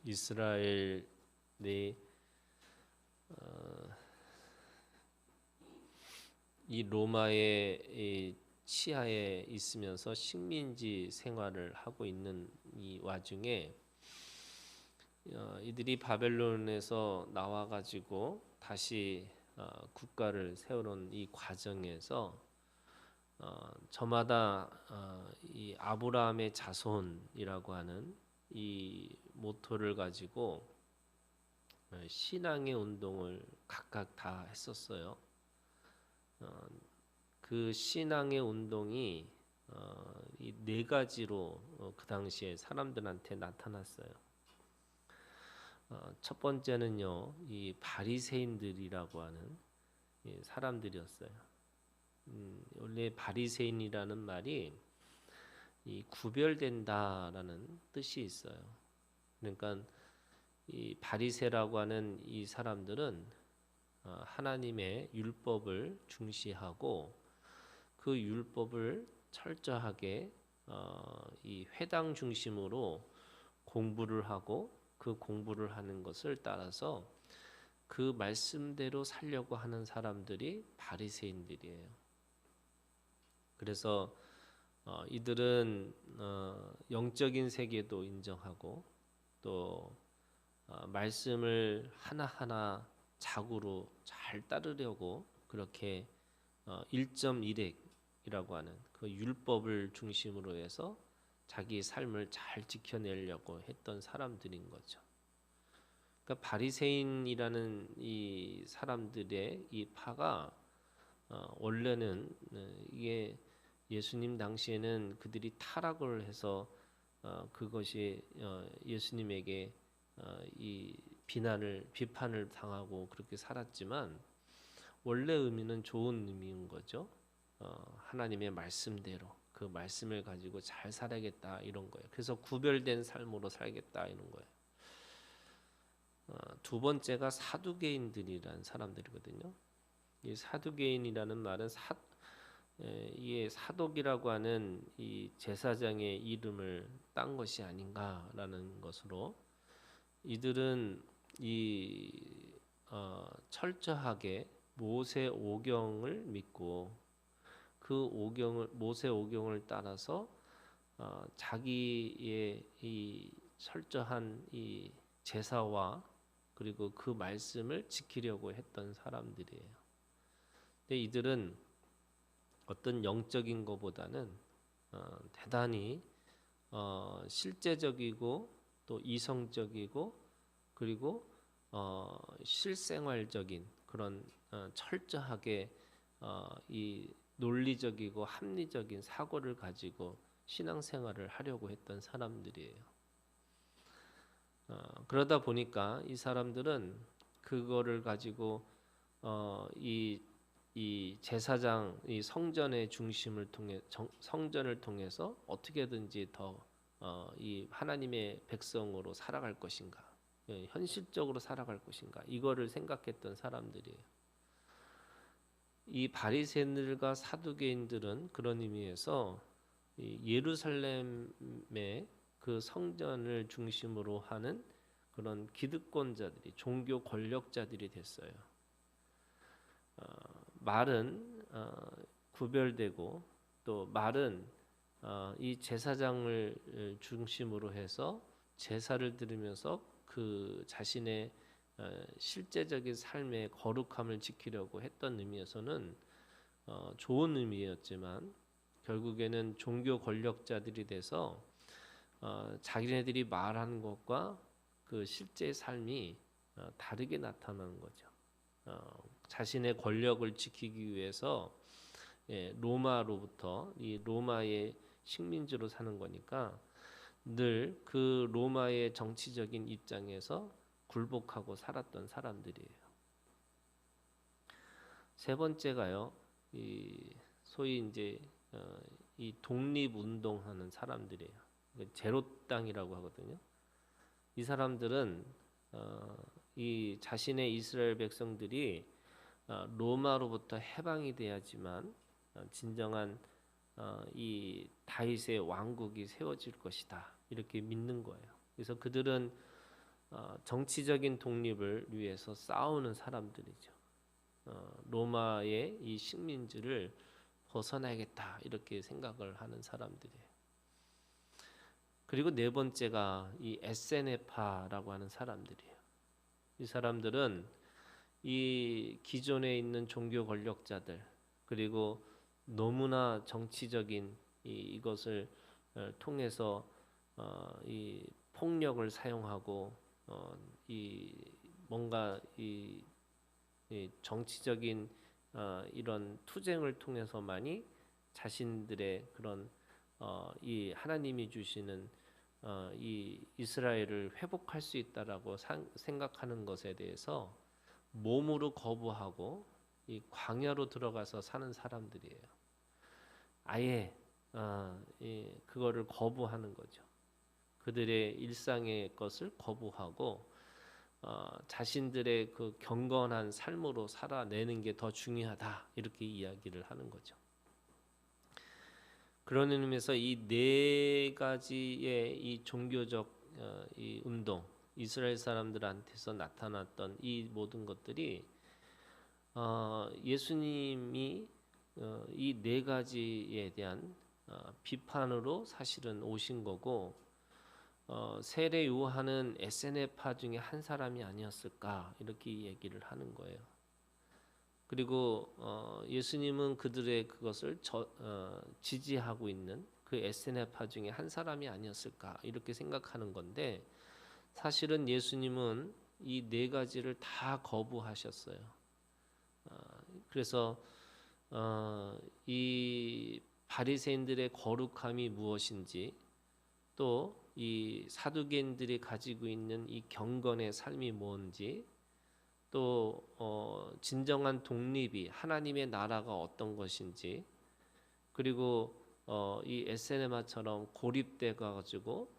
이스라엘이 이 로마의 이 치하에 있으면서 식민지 생활을 하고 있는 이 와중에 이들이 바벨론에서 나와 가지고 다시 국가를 세우는 이 과정에서 저마다 이 아브라함의 자손이라고 하는 이 모토를 가지고 신앙의 운동을 각각 다 했었어요. 그 신앙의 운동이 이 네 가지로 그 당시에 사람들한테 나타났어요. 첫 번째는요, 이 바리새인들이라고 하는 사람들이었어요. 원래 바리새인이라는 말이 이 구별된다라는 뜻이 있어요. 그러니까 이 바리새라고 하는 이 사람들은 하나님의 율법을 중시하고 그 율법을 철저하게 이 회당 중심으로 공부를 하고 그 공부를 하는 것을 따라서 그 말씀대로 살려고 하는 사람들이 바리새인들이에요. 그래서 이들은 영적인 세계도 인정하고 또 말씀을 하나하나 자구로 잘 따르려고 그렇게 1.1핵이라고 하는 그 율법을 중심으로 해서 자기 삶을 잘 지켜내려고 했던 사람들인 거죠. 그러니까 바리새인이라는 이 사람들의 이 파가 원래는 이게 예수님 당시에는 그들이 타락을 해서 그것이 예수님에게 이 비판을 당하고 그렇게 살았지만 원래 의미는 좋은 의미인 거죠. 하나님의 말씀대로 그 말씀을 가지고 잘 살아야겠다 이런 거예요. 그래서 구별된 삶으로 살겠다 이런 거예요. 두 번째가 사두개인들이라는 사람들이거든요. 이 사두개인이라는 말은 이게 사독이라고 하는 이 제사장의 이름을 딴 것이 아닌가라는 것으로 이들은 철저하게 모세 오경을 믿고 그 모세 오경을 따라서 자기의 이 철저한 이 제사와 그리고 그 말씀을 지키려고 했던 사람들이에요. 근데 이들은 어떤 영적인 것보다는 대단히 실제적이고 또 이성적이고 그리고 실생활적인 그런 철저하게 이 논리적이고 합리적인 사고를 가지고 신앙생활을 하려고 했던 사람들이에요. 그러다 보니까 이 사람들은 그거를 가지고 이 제사장 이 성전의 중심을 통해 성전을 통해서 어떻게든지 더 이 하나님의 백성으로 살아갈 것인가, 현실적으로 살아갈 것인가 이거를 생각했던 사람들이에요. 이 바리새인들과 사두개인들은 그런 의미에서 이 예루살렘의 그 성전을 중심으로 하는 그런 기득권자들이 종교 권력자들이 됐어요. 말은 구별되고 또 말은 이 제사장을 중심으로 해서 제사를 드리면서 그 자신의 실제적인 삶의 거룩함을 지키려고 했던 의미에서는 좋은 의미였지만 결국에는 종교 권력자들이 돼서 자기네들이 말하는 것과 그 실제 삶이 다르게 나타나는 거죠. 자신의 권력을 지키기 위해서 로마로부터 이 로마의 식민지로 사는 거니까 늘 그 로마의 정치적인 입장에서 굴복하고 살았던 사람들이에요. 세 번째가요, 이 소위 이제 이 독립운동하는 사람들이에요. 제로 땅이라고 하거든요. 이 사람들은 이 자신의 이스라엘 백성들이 로마로부터 해방이 돼야지만 진정한 이 다윗의 왕국이 세워질 것이다 이렇게 믿는 거예요. 그래서 그들은 정치적인 독립을 위해서 싸우는 사람들이죠. 로마의 이 식민지를 벗어나야겠다 이렇게 생각을 하는 사람들이에요. 그리고 네 번째가 이 에세네파라고 하는 사람들이에요. 이 사람들은 이 기존에 있는 종교 권력자들 그리고 너무나 정치적인 이것을 통해서 이 폭력을 사용하고 이 뭔가 이 정치적인 이런 투쟁을 통해서만이 자신들의 그런 이 하나님이 주시는 이 이스라엘을 회복할 수 있다라고 생각하는 것에 대해서 몸으로 거부하고 이 광야로 들어가서 사는 사람들이에요. 아예 그거를 거부하는 거죠. 그들의 일상의 것을 거부하고 자신들의 그 경건한 삶으로 살아내는 게 더 중요하다 이렇게 이야기를 하는 거죠. 그런 의미에서 이 네 가지의 이 종교적 이 운동, 이스라엘 사람들한테서 나타났던 이 모든 것들이 예수님이 이 네 가지에 대한 비판으로 사실은 오신 거고 세례 요한은 에세네파 중에 한 사람이 아니었을까 이렇게 얘기를 하는 거예요. 그리고 예수님은 그들의 그것을 지지하고 있는 그 에세네파 중에 한 사람이 아니었을까 이렇게 생각하는 건데 사실은 예수님은 이 네 가지를 다 거부하셨어요. 그래서 이 바리새인들의 거룩함이 무엇인지 또 이 사두개인들이 가지고 있는 이 경건의 삶이 뭔지 또 진정한 독립이 하나님의 나라가 어떤 것인지 그리고 이 에세네마처럼 고립돼 가지고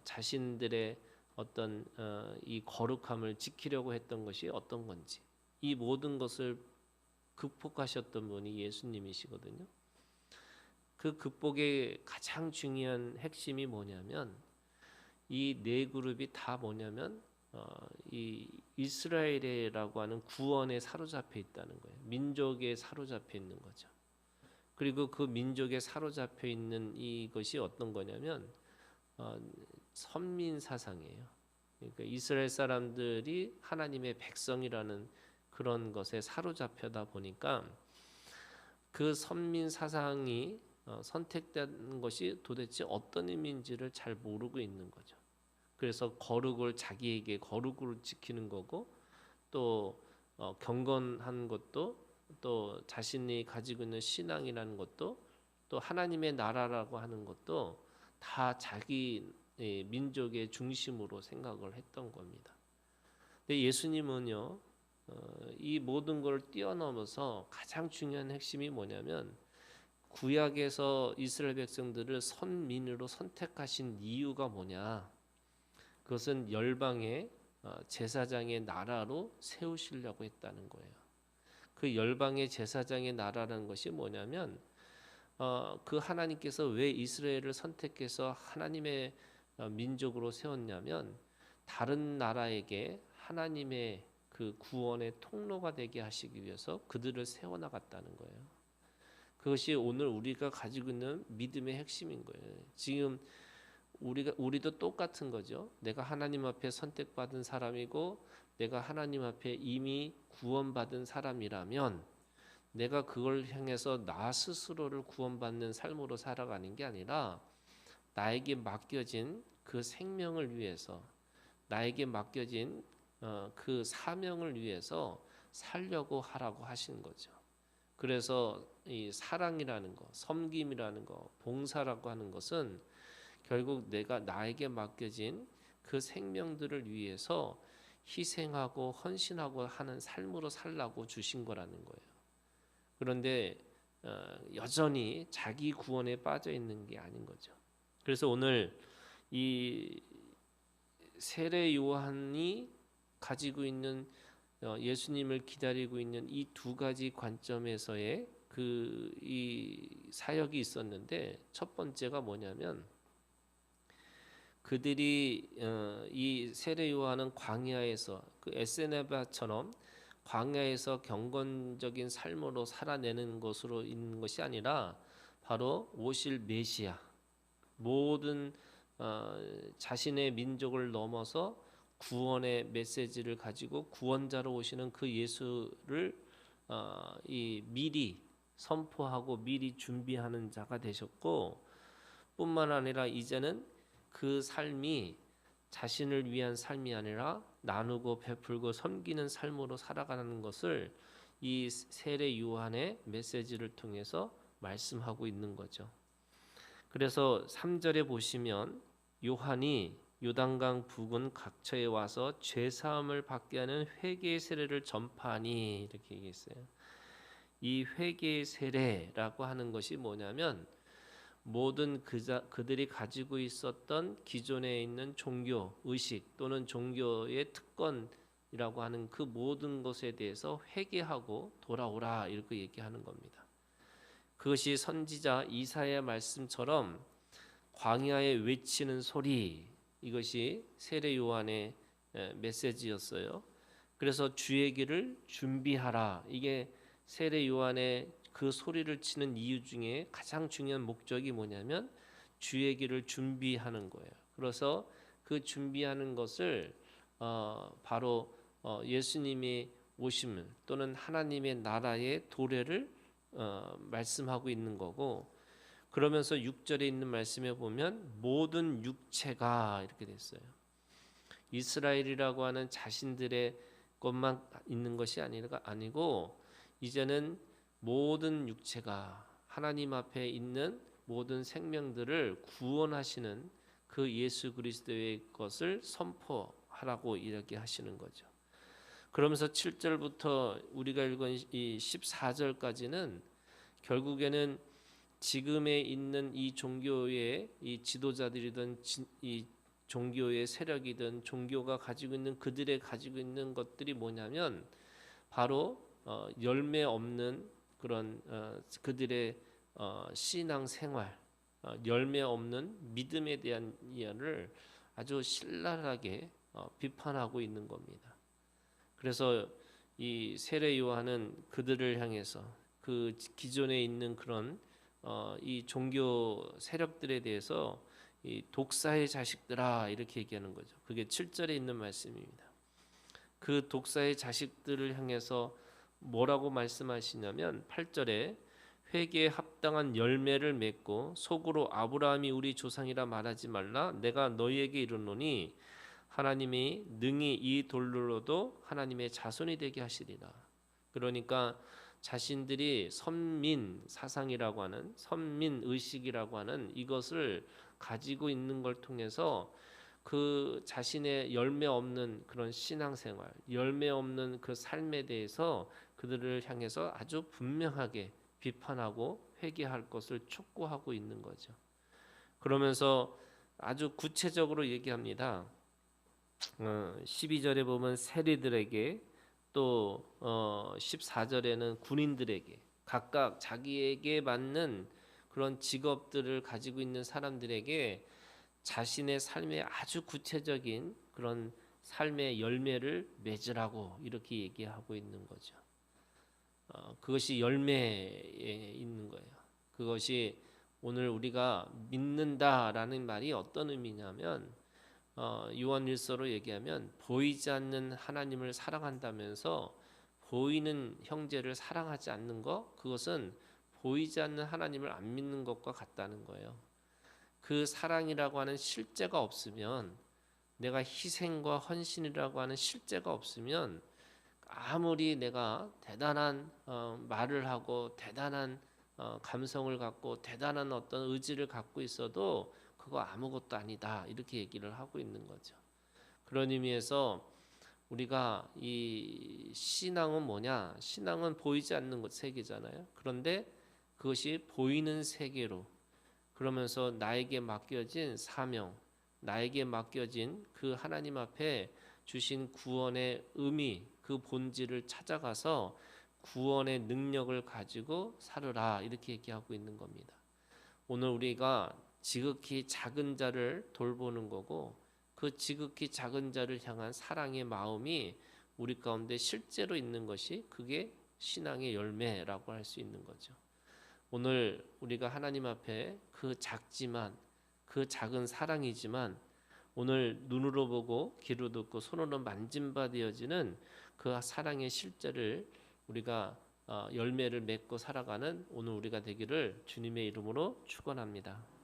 자신들의 어떤 이 거룩함을 지키려고 했던 것이 어떤 건지 이 모든 것을 극복하셨던 분이 예수님이시거든요. 그 극복의 가장 중요한 핵심이 뭐냐면 이 네 그룹이 다 뭐냐면 이 이스라엘이라고 하는 구원에 사로잡혀 있다는 거예요. 민족에 사로잡혀 있는 거죠. 그리고 그 민족에 사로잡혀 있는 이것이 어떤 거냐면 선민 사상이에요. 그러니까 이스라엘 사람들이 하나님의 백성이라는 그런 것에 사로잡혀다 보니까 그 선민 사상이 선택된 것이 도대체 어떤 의미인지를 잘 모르고 있는 거죠. 그래서 거룩을 자기에게 거룩을 지키는 거고 또 경건한 것도 또 자신이 가지고 있는 신앙이라는 것도 또 하나님의 나라라고 하는 것도 다 자기 민족의 중심으로 생각을 했던 겁니다. 근데 예수님은요 이 모든 걸 뛰어넘어서 가장 중요한 핵심이 뭐냐면 구약에서 이스라엘 백성들을 선민으로 선택하신 이유가 뭐냐? 그것은 열방의 제사장의 나라로 세우시려고 했다는 거예요. 그 열방의 제사장의 나라라는 것이 뭐냐면 그 하나님께서 왜 이스라엘을 선택해서 하나님의 민족으로 세웠냐면 다른 나라에게 하나님의 그 구원의 통로가 되게 하시기 위해서 그들을 세워나갔다는 거예요. 그것이 오늘 우리가 가지고 있는 믿음의 핵심인 거예요. 지금 우리도 똑같은 거죠. 내가 하나님 앞에 선택받은 사람이고 내가 하나님 앞에 이미 구원받은 사람이라면 내가 그걸 향해서 나 스스로를 구원받는 삶으로 살아가는 게 아니라 나에게 맡겨진 그 생명을 위해서 나에게 맡겨진 그 사명을 위해서 살려고 하라고 하시는 거죠. 그래서 이 사랑이라는 거, 섬김이라는 거, 봉사라고 하는 것은 결국 내가 나에게 맡겨진 그 생명들을 위해서 희생하고 헌신하고 하는 삶으로 살라고 주신 거라는 거예요. 그런데 여전히 자기 구원에 빠져 있는 게 아닌 거죠. 그래서 오늘 이 세례 요한이 가지고 있는 예수님을 기다리고 있는 이 두 가지 관점에서의 이 사역이 있었는데 첫 번째가 뭐냐면 그들이 이 세례 요한은 광야에서 그 에세네바처럼 광야에서 경건적인 삶으로 살아내는 것으로 있는 것이 아니라 바로 오실 메시아, 모든 자신의 민족을 넘어서 구원의 메시지를 가지고 구원자로 오시는 그 예수를 이 미리 선포하고 미리 준비하는 자가 되셨고, 뿐만 아니라 이제는 그 삶이 자신을 위한 삶이 아니라 나누고 베풀고 섬기는 삶으로 살아가는 것을 이 세례 요한의 메시지를 통해서 말씀하고 있는 거죠. 그래서 3절에 보시면 요한이 요단강 부근 각처에 와서 죄 사함을 받게 하는 회개의 세례를 전파하니 이렇게 얘기했어요. 이 회개의 세례라고 하는 것이 뭐냐면 모든 그들이 가지고 있었던 기존에 있는 종교 의식 또는 종교의 특권이라고 하는 그 모든 것에 대해서 회개하고 돌아오라 이렇게 얘기하는 겁니다. 그것이 선지자 이사야의 말씀처럼 광야에 외치는 소리, 이것이 세례 요한의 메시지였어요. 그래서 주의 길을 준비하라, 이게 세례 요한의 그 소리를 치는 이유 중에 가장 중요한 목적이 뭐냐면 주의 길을 준비하는 거예요. 그래서 그 준비하는 것을 바로 예수님이 오심을 또는 하나님의 나라의 도래를 말씀하고 있는 거고, 그러면서 6절에 있는 말씀에 보면 모든 육체가 이렇게 됐어요. 이스라엘이라고 하는 자신들의 것만 있는 것이 아니고 이제는 모든 육체가 하나님 앞에 있는 모든 생명들을 구원하시는 그 예수 그리스도의 것을 선포하라고 이렇게 하시는 거죠. 그러면서 7절부터 우리가 읽은 이 14절까지는 결국에는 지금에 있는 이 종교의 이 지도자들이든 이 종교의 세력이든 종교가 가지고 있는 그들의 가지고 있는 것들이 뭐냐면 바로 열매 없는 그런 그들의 신앙 생활, 열매 없는 믿음에 대한 이야기를 아주 신랄하게 비판하고 있는 겁니다. 그래서 이 세례 요한은 그들을 향해서 그 기존에 있는 그런 이 종교 세력들에 대해서 이 독사의 자식들아 이렇게 얘기하는 거죠. 그게 7절에 있는 말씀입니다. 그 독사의 자식들을 향해서 뭐라고 말씀하시냐면 8절에 회개에 합당한 열매를 맺고 속으로 아브라함이 우리 조상이라 말하지 말라. 내가 너희에게 이르노니 하나님이 능히 이 돌로도 하나님의 자손이 되게 하시리라. 그러니까 자신들이 선민 사상이라고 하는 선민 의식이라고 하는 이것을 가지고 있는 걸 통해서 그 자신의 열매 없는 그런 신앙생활, 열매 없는 그 삶에 대해서 그들을 향해서 아주 분명하게 비판하고 회개할 것을 촉구하고 있는 거죠. 그러면서 아주 구체적으로 얘기합니다. 12절에 보면 세리들에게 또 14절에는 군인들에게 각각 자기에게 맞는 그런 직업들을 가지고 있는 사람들에게 자신의 삶의 아주 구체적인 그런 삶의 열매를 맺으라고 이렇게 얘기하고 있는 거죠. 그것이 열매에 있는 거예요. 그것이 오늘 우리가 믿는다라는 말이 어떤 의미냐면 요한일서로 얘기하면 보이지 않는 하나님을 사랑한다면서 보이는 형제를 사랑하지 않는 것, 그것은 보이지 않는 하나님을 안 믿는 것과 같다는 거예요. 그 사랑이라고 하는 실제가 없으면, 내가 희생과 헌신이라고 하는 실제가 없으면 아무리 내가 대단한 말을 하고 대단한 감성을 갖고 대단한 어떤 의지를 갖고 있어도 그거 아무것도 아니다 이렇게 얘기를 하고 있는 거죠. 그런 의미에서 우리가 이 신앙은 뭐냐? 신앙은 보이지 않는 것 세계잖아요. 그런데 그것이 보이는 세계로, 그러면서 나에게 맡겨진 사명, 나에게 맡겨진 그 하나님 앞에 주신 구원의 의미, 그 본질을 찾아가서 구원의 능력을 가지고 살으라 이렇게 얘기하고 있는 겁니다. 오늘 우리가 지극히 작은 자를 돌보는 거고 그 지극히 작은 자를 향한 사랑의 마음이 우리 가운데 실제로 있는 것이 그게 신앙의 열매라고 할 수 있는 거죠. 오늘 우리가 하나님 앞에 그 작지만 그 작은 사랑이지만 오늘 눈으로 보고 귀로 듣고 손으로 만진 바 되어지는 그 사랑의 실제를 우리가 열매를 맺고 살아가는 오늘 우리가 되기를 주님의 이름으로 축원합니다.